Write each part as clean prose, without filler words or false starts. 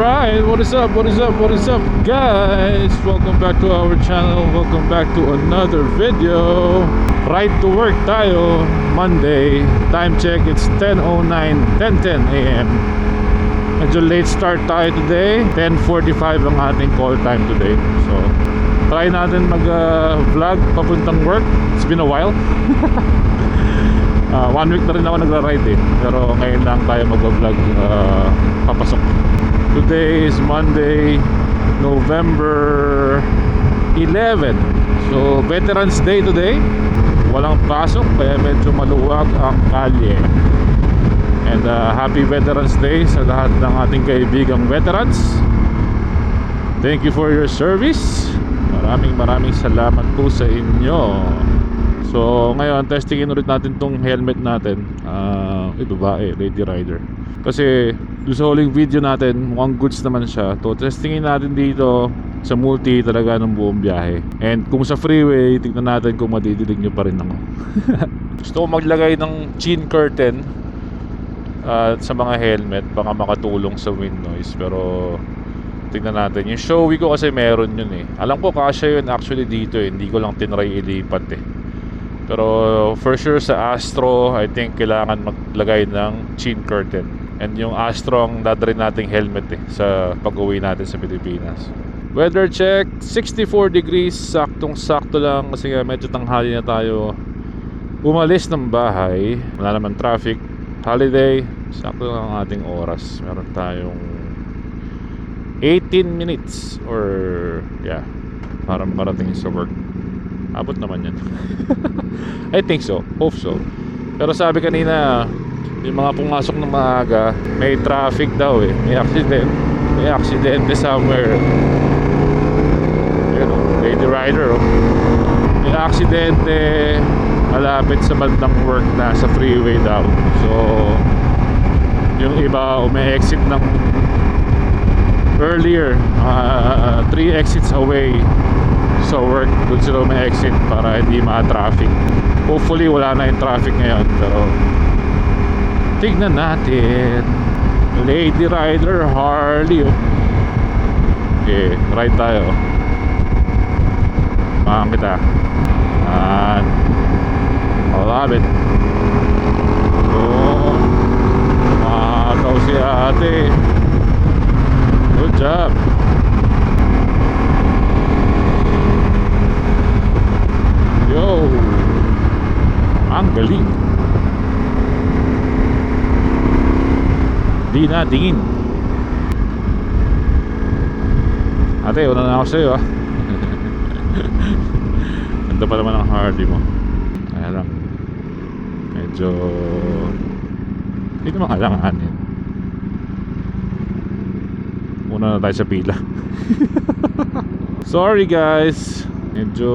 Alright, what is up guys? Welcome back to our channel. Welcome back to another video. Ride to work tayo, Monday. Time check, it's 10:10 a.m. Medyo late start tayo today. 10:45 ang ating call time today. So, try natin mag-vlog papuntang work. It's been a while. 1 week na rin ako nagra-ride eh. Pero ngayon lang tayo mag-vlog papasok. Today is Monday, November 11. So, Veterans Day today. Walang pasok, kaya medyo maluwag ang kalye. And happy Veterans Day sa lahat ng ating kaibigang veterans. Thank you for your service. Maraming salamat po sa inyo. So ngayon testingin ulit natin tong helmet natin. Babae, Lady Rider. Kasi doon sa huling video natin mukhang goods naman siya. So testingin natin dito sa multi talaga ng buong biyahe. And kung sa freeway, tignan natin kung madidilig nyo pa rin ako. Gusto ko maglagay ng chin curtain sa mga helmet, baka makatulong sa wind noise. Pero tignan natin. Yung Shoei ko kasi meron yun eh. Alam ko kasya yun actually dito eh. Hindi ko lang tinry ilipat eh. Pero for sure sa Astro, I think kailangan maglagay ng chin curtain. And yung Astro ang dadalhin nating helmet eh sa pag-uwi natin sa Pilipinas. Weather check, 64 degrees. Saktong-sakto lang kasi medyo tanghali na tayo umalis ng bahay. Wala naman traffic. Holiday, sakto lang ang ating oras. Meron tayong 18 minutes or yeah, parang parating sa work. Abot naman yan. I think so, hope so. Pero sabi kanina, yung mga pumasok ng maaga, may traffic daw eh. May aksidente somewhere. You know, Lady Rider oh. May aksidente malapit sa bandang work na sa freeway daw. So yung iba umi-exit ng earlier, 3 exits away sa work, doon sila umi-exit para hindi ma-traffic. Hopefully wala na yung traffic ngayon. Pero tignan natin. Lady Rider Harley oh. Okay, ride tayo. Mahang kita. And I love it. Oh, mataw si ate. Good job. Yo, ang galing. Di na tingin. Ate, una na ako sa'yo ah. Ganda pa naman ang Harley mo. Kaya lang medyo hindi naman alanganin. Una na tayo sa pila. Sorry guys, medyo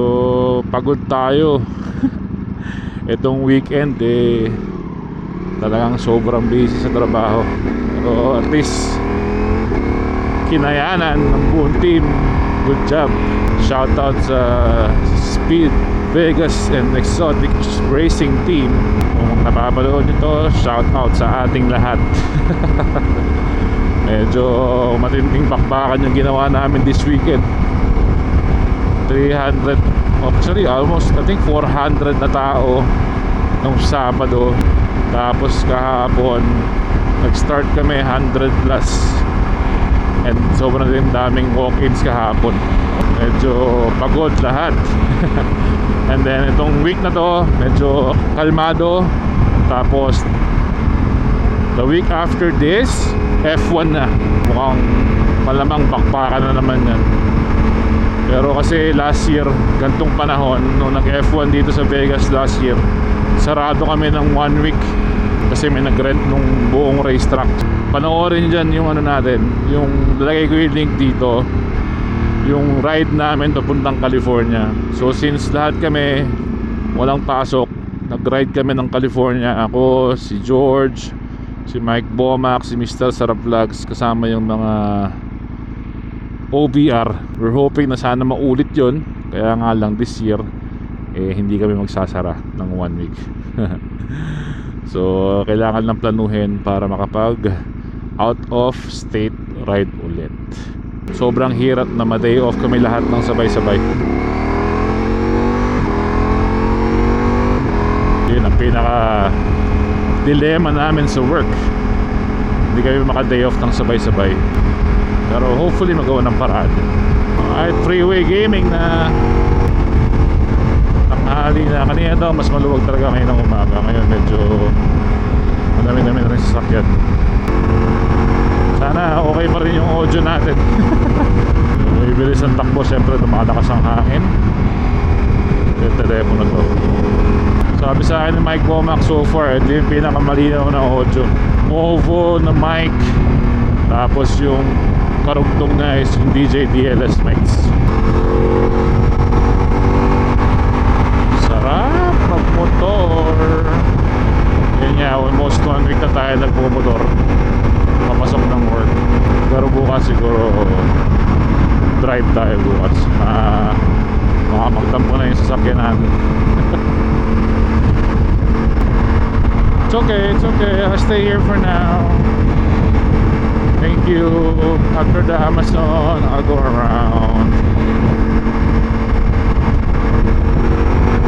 pagod tayo. Itong weekend eh talagang sobrang busy sa trabaho. Pero at least kinayanan ng buong team. Good job. Shoutout sa Speed Vegas and Exotic Racing Team. Kung napapanood nyo to, shoutout sa ating lahat. Medyo matinding bakbakan yung ginawa namin this weekend. 300, actually almost I think 400 na tao nung Sabado. Tapos kahapon nag-start kami 100 plus. And sobrang din daming walk-ins kahapon. Medyo pagod lahat. And then itong week na to medyo kalmado. Tapos the week after this F1 na. Mukhang malamang bakbakan na naman yan. Pero kasi last year gantong panahon nung nag-F1 dito sa Vegas last year, sarado kami ng 1 week kasi may nag-rent nung buong racetrack. Panoorin dyan yung ano natin, yung lalagay ko yung link dito, yung ride namin papuntang California. So since lahat kami walang pasok, nag-ride kami ng California. Ako, si George, si Mike Bomac, si Mr. Sarap Vlogs, kasama yung mga OBR. We're hoping na sana maulit yon. Kaya nga lang this year hindi kami magsasara ng 1 week. So kailangan lang planuhin para makapag out of state ride ulit. ulit. Sobrang hirap na ma-day off kami lahat ng sabay-sabay. Yun ang pinaka dilemma namin sa work. Hindi kami maka-day off ng sabay-sabay. Pero hopefully magawa ng paraan. Ay, freeway gaming na tanghali na. Kanina daw mas maluwag talaga ngayon ng umaga. Ngayon medyo madami-dami na rin sasakyan. Sana okay pa rin yung audio natin. Bibilis ang takbo, syempre lumalakas ang hangin. Yung telepono to. Sabi sa akin ng Mike Womack, so far ito yung pinakamalinaw na audio. Movo na mic, tapos yung karugtong na is yung DJ DLS mics. Sarap magmotor. Yan nga, almost 1 week na tayo nagpumotor papasok ng work. Pero bukas siguro drive tayo bukas. Makamagtampo na yung sasakyan natin. It's okay, I'll stay here for now. Thank you. After the Amazon, I'll go around.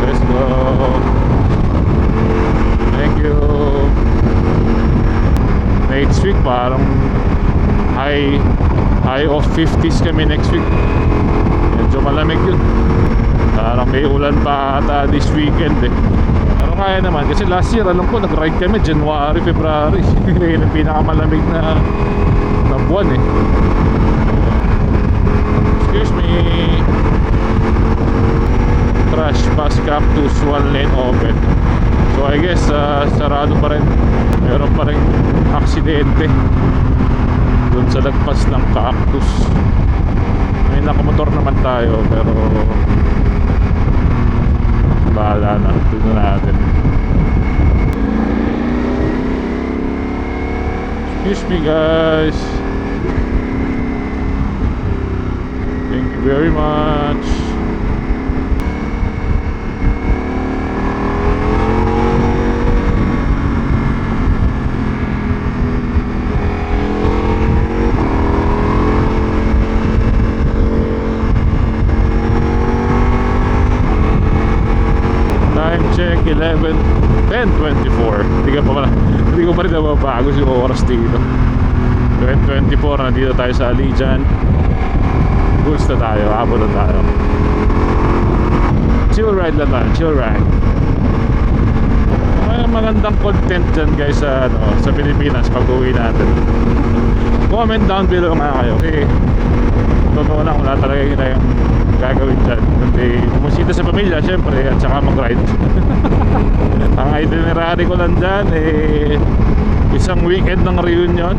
Let's go. Thank you. Next week parang high of 50s kami next week. Medyo malamig yun. Parang may ulan pa ata this weekend eh. Pero kaya naman kasi last year alam ko nag-ride kami January, February. Yun ang pinakamalamig na buwan eh. Excuse me. Crash pass cactus, 1 lane open. So I guess sarado pa rin. Meron pa rin aksidente dun sa lagpas ng cactus. May nakamotor naman tayo pero bahala na, tignan natin. Excuse me guys. Thank you very much. Check 10:24. Hindi ko pa rin nababago yung oras dito. 10:24 nandito tayo sa Allegiant. Goods na tayo, abot na tayo. Chill ride lang tayo, chill ride. May magandang content dyan guys sa Pilipinas pag uwi natin. Comment down below nga kayo. Kasi totoo lang, wala talaga yung gagawin dyan kundi bumusita sa pamilya syempre at saka mag-ride. Ang itinerary ko lang dyan isang weekend ng reunion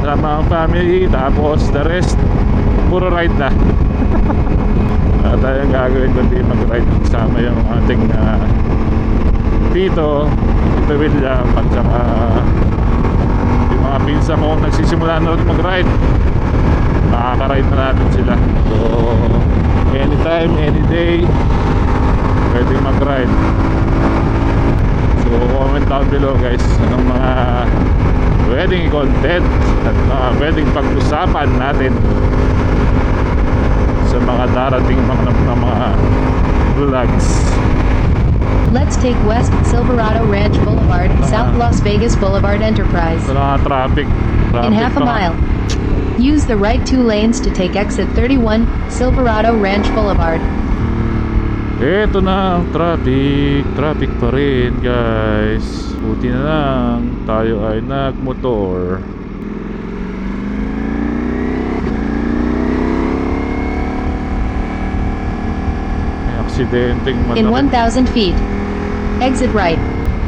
sama ang family, tapos the rest puro ride na. Wala tayong gagawin kundi mag-ride kasama yung ating Tito William at saka yung mga pinsa ko nagsisimula na rin mag-ride. Makaka-ride na natin sila. So anytime, any day pwedeng mag-ride. So comment down below guys anong mga pwedeng i-content at mga pwedeng pag-usapan natin sa mga darating mga vlogs. Let's take West Silverado Ranch Boulevard, South Las Vegas Boulevard Enterprise. So traffic In half a mile. Use the right 2 lanes to take exit 31, Silverado Ranch Boulevard. Eto na ang traffic pa rin guys. Buti na lang tayo ay nagmotor. May aksidenteng malaki. In 1,000 feet, exit right.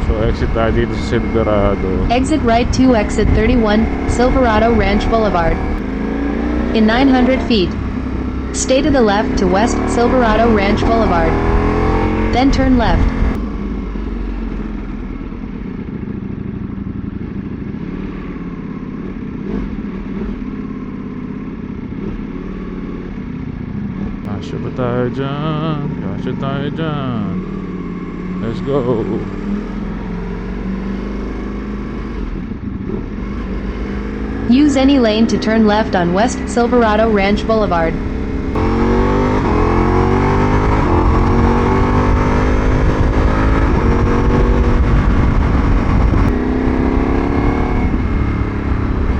So exit tayo dito sa Silverado. Exit right to exit 31, Silverado Ranch Boulevard. In 900 feet, stay to the left to West Silverado Ranch Boulevard. Then turn left. Kasya ba tayo dyan? Kasya tayo dyan. Let's go. Use any lane to turn left on West Silverado Ranch Boulevard.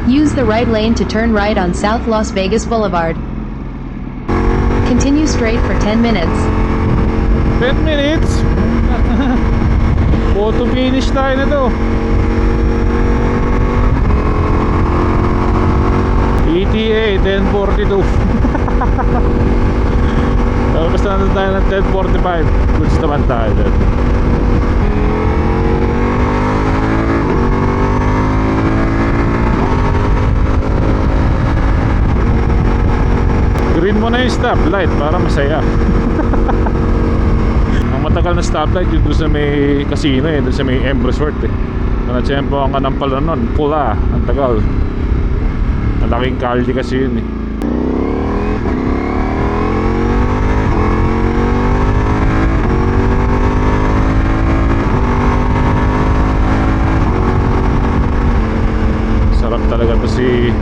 Use the right lane to turn right on South Las Vegas Boulevard. Continue straight for 10 minutes. 10 minutes? Photo finish tayo na to. ETA 10:42. Pero basta nandun tayo ng 10:45. Goods naman tayo dun. Green mo na yung stoplight para masaya. Ang matagal na stoplight yun doon sa may casino eh, doon sa may M Resort eh. Nanatsyempo ang kanang pala nun, pula, ang tagal. Malaking kalye kasi yun eh. Sarap talaga to si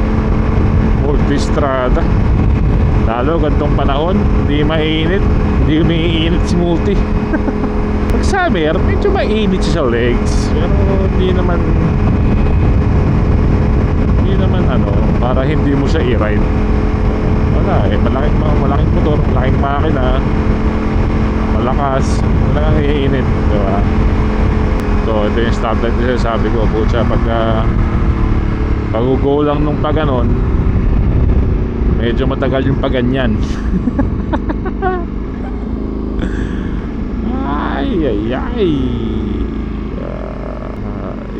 Multistrada. Lalo gantong panahon, hindi mainit, hindi umiinit si Multi. Pag summer, medyo mainit siya sa legs. Pero hindi naman ano, para hindi mo siya i-ride. Wala eh, malaking motor, malaking makina, malakas, talagang iinit, diba? So ito yung stoplight na sabi ko, putya, pag-go lang nung paganon, medyo matagal yung paganyan. Ay.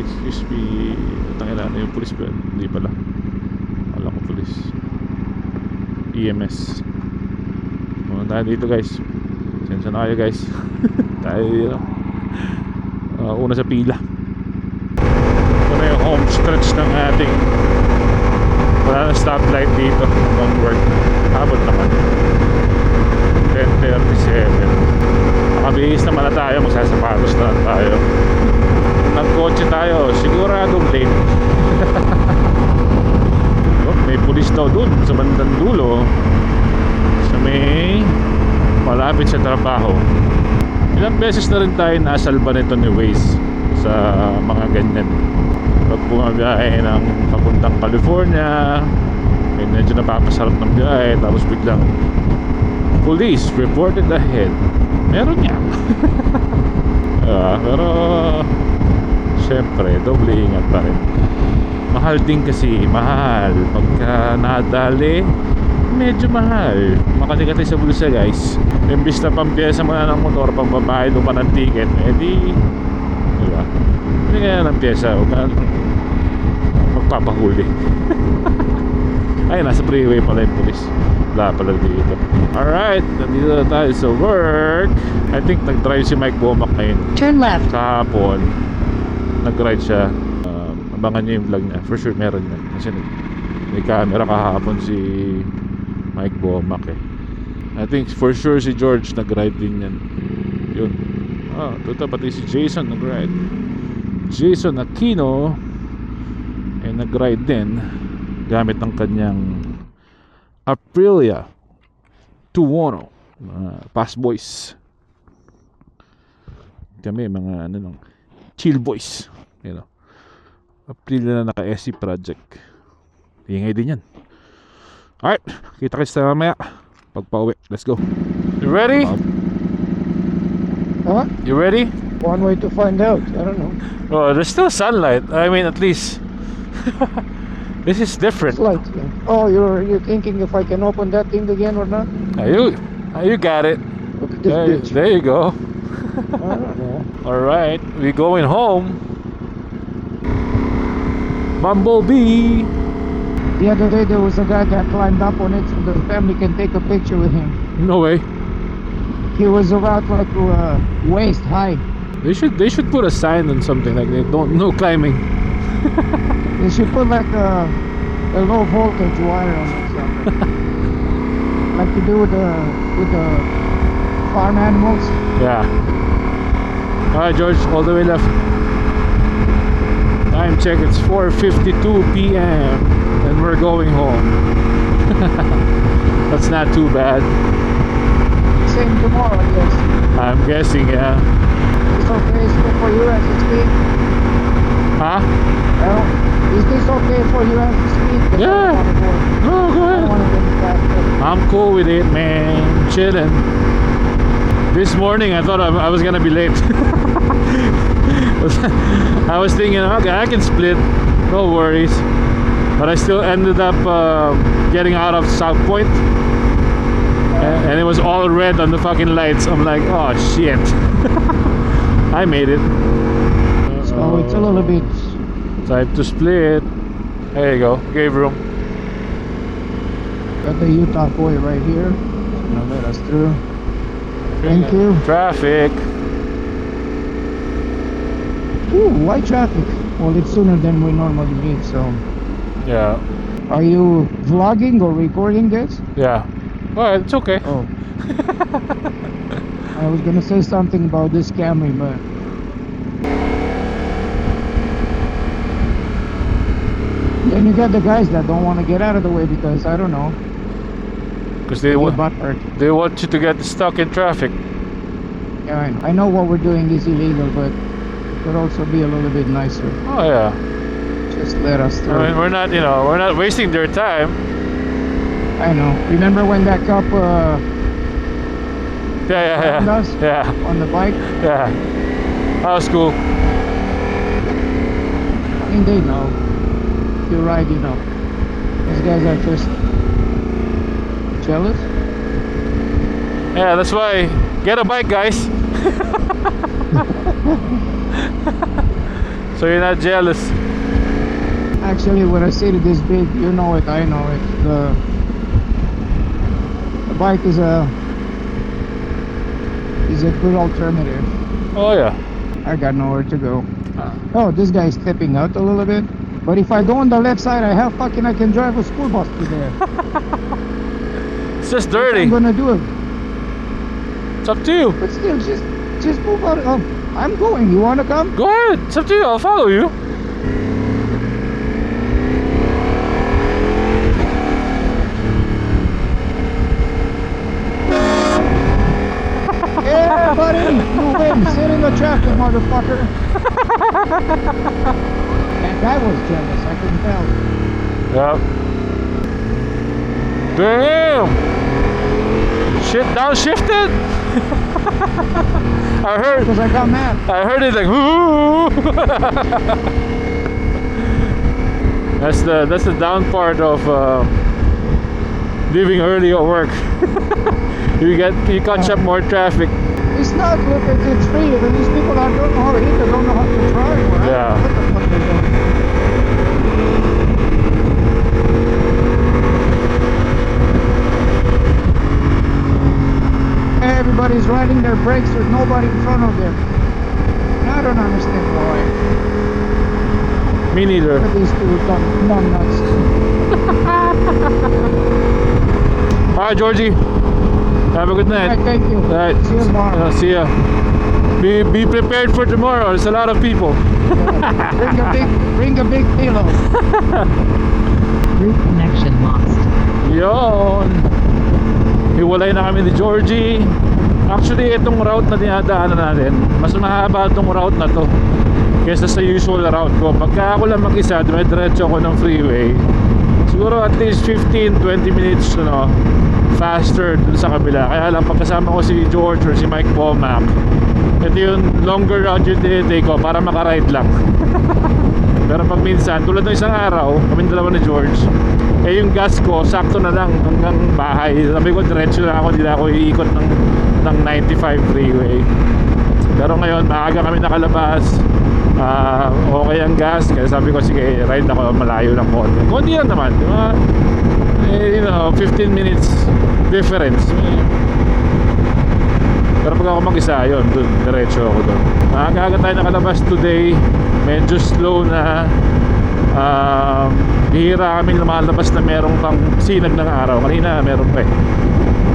Excuse me. Tangina na yung police ba? Hindi pala. Alam ko police. EMS. Muna tayo dito guys. Sensya na kayo guys. Tayo una sa pila. Ito na yung home stretch ng ating wala na stoplight dito hanggang work. Abot naman 10:37. Nakabihis naman na tayo, magsasapatos na lang tayo. Nagkotse tayo, siguradong late. Oh, may pulis daw dun sa bandang dulo, sa may malapit sa trabaho. Ilang beses na rin tayo nasalba nito ni Waze sa mga ganyan. Pag bumabiyahe ng papuntang California, eh, medyo napapasarap ng biyahe, tapos biglang police reported ahead. Meron niya. Pero syempre doble ingat pa rin. Mahal din kasi, mahal pagka nadali, medyo mahal. Makati-kati sa bulsa guys. Imbis na pampiyesa mo na ng motor, pagbabayad mo pa ng ticket, edi diba? Hindi kaya ng pyesa, huwag ka magpapahuli. Ay, nasa freeway pala yung police. Wala pala dito. Alright, nandito na tayo sa work. I think nag-drive si Mike Bomac ngayon. Turn left. Kahapon nag-ride siya. Abangan niyo yung vlog niya. For sure meron yan. Kasi may camera kahapon si Mike Bomac eh. I think for sure si George nag-ride din yan. Yun. Tuta pati si Jason nag-ride. Jason Aquino ay nag-ride din gamit ng kanyang Aprilia 210 Fast Boys. Kami mga ano lang, chill boys, you know. Aprilia na naka-SC project. Ingay din yan. Alright, kita kayo sa mamaya pagpa-uwi. Let's go. You ready? Huh? You ready? One way to find out. I don't know. Oh, there's still sunlight. I mean, at least this is different. It's light. Yeah. Oh, you're thinking if I can open that thing again or not? You got it. Look at this bitch. There you go. I don't know. Alright, we going home. Bumblebee. The other day there was a guy that climbed up on it so the family can take a picture with him. No way. He was around like waist high. They should put a sign on something like that. No climbing. They should put like a low voltage wire on it, something. Like you do with the farm animals. Yeah. Alright, George, all the way left. Time check, it's 4:52 p.m. we're going home. That's not too bad. Same tomorrow, I guess. I'm guessing, yeah. It's okay for you as a speed. Huh? Well, is this okay for you as a speed? 'Cause I Yeah. don't wanna go- No, go I don't ahead. wanna get distracted. I'm cool with it, man. Chilling. This morning I thought I was gonna be late. I was thinking, okay, I can split, no worries. But I still ended up getting out of South Point, and it was all red on the fucking lights. I'm like, oh shit. I made it. So it's a little bit. Time to split. There you go. Gave room. Got the Utah boy right here. Gonna let us through. Thank you. Traffic. Ooh, why traffic? Well, it's sooner than we normally leave, so. Yeah. Are you vlogging or recording this? Yeah. Well, it's okay. Oh. I was gonna say something about this Camry, but. Then you got the guys that don't want to get out of the way because, I don't know, Because they get want butt hurt. they want you to get stuck in traffic. Yeah, I know what we're doing is illegal, but it could also be a little bit nicer. Oh yeah. Just let us through. I mean, we're not wasting their time. I know. Remember when that cop Yeah. Found us? Yeah. on the bike? Yeah. That was cool. I mean, they know. If you ride, you know. These guys are just jealous. Yeah, that's why get a bike, guys. So you're not jealous. Actually, when I say it this big, you know it, I know it. The bike is a good alternative. Oh yeah. I got nowhere to go. Ah. Oh, this guy's stepping out a little bit. But if I go on the left side, I can drive a school bus to there. It's just dirty. I'm gonna do it. It's up to you. But still, just move out. Oh, I'm going. You wanna come? Go ahead. It's up to you. I'll follow you. Yeah, buddy. You win. Sit in the traffic, motherfucker. That guy was jealous. I couldn't tell. Yep. Damn. Shit, downshifted. I Because I got mad. heard it like ooh. That's the down part of leaving early at work. you catch up more traffic. It's not. Look, it's free. But these people don't know how to hit. They don't know how to drive. Right? Yeah. What the fuck they doing? Everybody's riding their brakes with nobody in front of them. And I don't understand why. Me neither. Look at these two dumb nuts. Alright, Georgie. Have a good night. Alright, thank you. Alright. See you tomorrow. See ya. Be prepared for tomorrow. There's a lot of people. Bring a big pillow. Route connection lost. Yon. Hiwalay na kami ni Georgie. Actually, itong route na dinadaanan natin, mas mahaba itong route na to kaysa sa usual route ko. Pagka ako lang mag-isa, dumidiretso ako ng freeway, siguro at least 15-20 minutes faster dun sa kabila. Kaya lang pagkasama ko si George or si Mike Pomac, ito yung longer route yung tinitake ko para makaride lang. Pero pag minsan, tulad ng isang araw, kami dalawa ni George, yung gas ko sakto na lang hanggang bahay. Sabi ko diretso na ako, hindi na ako iikot ng 95 freeway. Pero ngayon maaga kami nakalabas, okay ang gas, kaya sabi ko sige, ride ako malayo ng konti lang naman, di ba? 15 minutes difference. Pero pag ako mag-isa, yun, dun, diretso ako dun. Maaga tayo nakalabas today, medyo slow na. Bihira kami lumalabas na merong pang sinag ng araw. Kanina meron pa eh.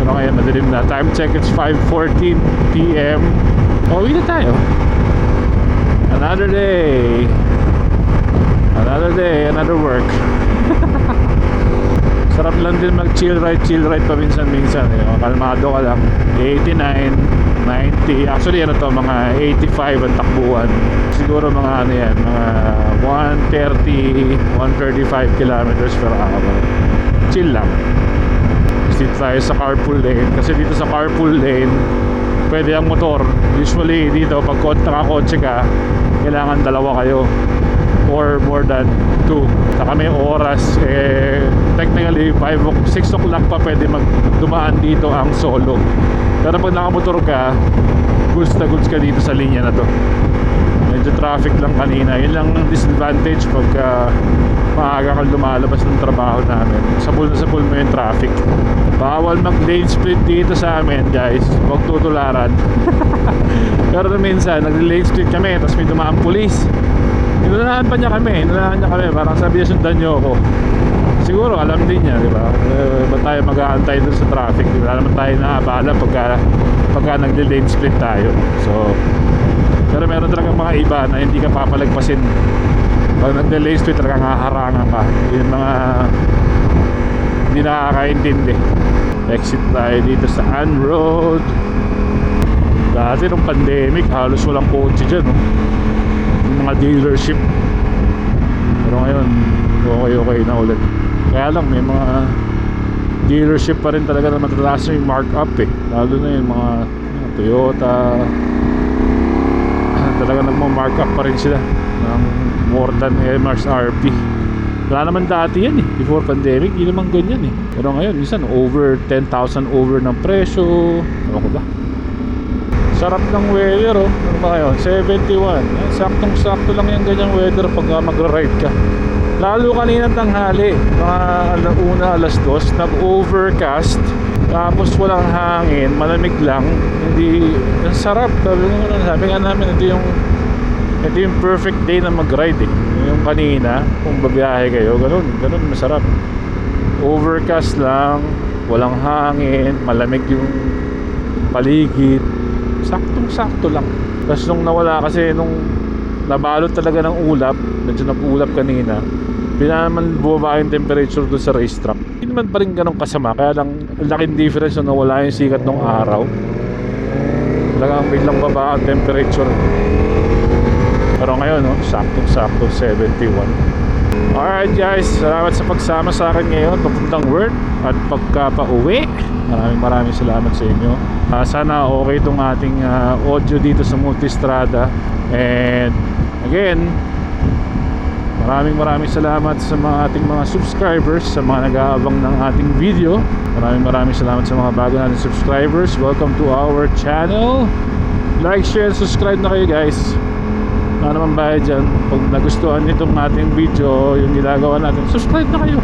Pero ngayon madilim na. Time check, it's 5:14 PM. Uwi na tayo. Another day, another work. lang din mag chill ride paminsan-minsan eh. Kalmado ka lang. 89, 90. Actually ano to, mga 85 ang takbuhan. Siguro mga ano yan, mga 130, 135 kilometers per hour. Chill lang. Dito tayo sa carpool lane. Kasi dito sa carpool lane, pwede ang motor. Usually dito, pag nakakotse ka, kailangan dalawa kayo or more than 2. Saka may oras, technically 6 o'clock pa pwede dumaan dito ang solo. Pero pag nakamotor ka, goods na goods ka dito sa linya na to. Medyo traffic lang kanina. Yun lang ang disadvantage pagka maaga kang lumalabas ng trabaho namin. Sapul na sapul mo yung traffic. Bawal mag lane split dito sa amin, guys. Huwag tutularan. Pero minsan nag-lane split kami, tapos may dumaang pulis. Inunahan pa niya kami. Parang sabi niya, sundan niyo ako. Siguro alam din niya, di ba? Ba't tayo mag-aantay doon sa traffic? Wala naman tayo naabala pagka nag-lane split tayo. So, pero meron talagang mga iba na hindi ka papalagpasin. Pag nag-lane split talagang haharangan ka. Yung mga hindi nakakaintindi. Exit tayo dito sa Ann Road. Dati nung pandemic, halos walang kotse dyan, no? Yung mga dealership. Pero ngayon, okay na ulit. Kaya lang may mga dealership pa rin talaga na matataas yung markup eh. Lalo na yung mga Toyota. Talaga nagma-markup pa rin sila ng more than MSRP. Wala naman dati yan eh. Before pandemic, hindi naman ganyan eh. Pero ngayon, minsan over 10,000 over ng presyo. Ewan ko ba? Sarap ng weather oh. Ano ba ngayon? 71. Saktong-sakto lang yung ganyang weather pag magra-ride ka. Lalo kanina tanghali, mga alauna, alas 2, nag-overcast. Tapos walang hangin, malamig lang. Hindi, ang sarap. Sabi nga namin, ito yung perfect day na mag-ride eh. Yung kanina, kung babiyahe kayo, ganun masarap. Overcast lang, walang hangin, malamig yung paligid. Saktong-sakto lang. Tapos nung nawala kasi, nung nabalot talaga ng ulap, medyo nag-ulap kanina, naman bumaba yung temperature doon sa racetrack. Hindi naman pa rin ganun kasama, kaya lang laking difference na nawala yung sikat ng araw. Talagang biglang baba ang temperature. Pero ngayon, no, saktong-sakto 71. Alright guys, salamat sa pagsama sa akin ngayon papuntang work at pagka-pauwi. Maraming salamat sa inyo. Sana okay itong ating audio dito sa Multistrada. And again, maraming salamat sa mga ating mga subscribers, sa mga nag-aabang ng ating video. Maraming salamat sa mga bago nating subscribers. Welcome to our channel. Like, share, subscribe na kayo guys. Ano naman bayad dyan. Pag nagustuhan nitong ating video, yung ginagawa natin, subscribe na kayo.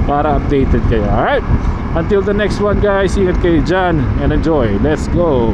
Para updated kayo. Alright, until the next one guys, ingat kayo dyan and enjoy. Let's go.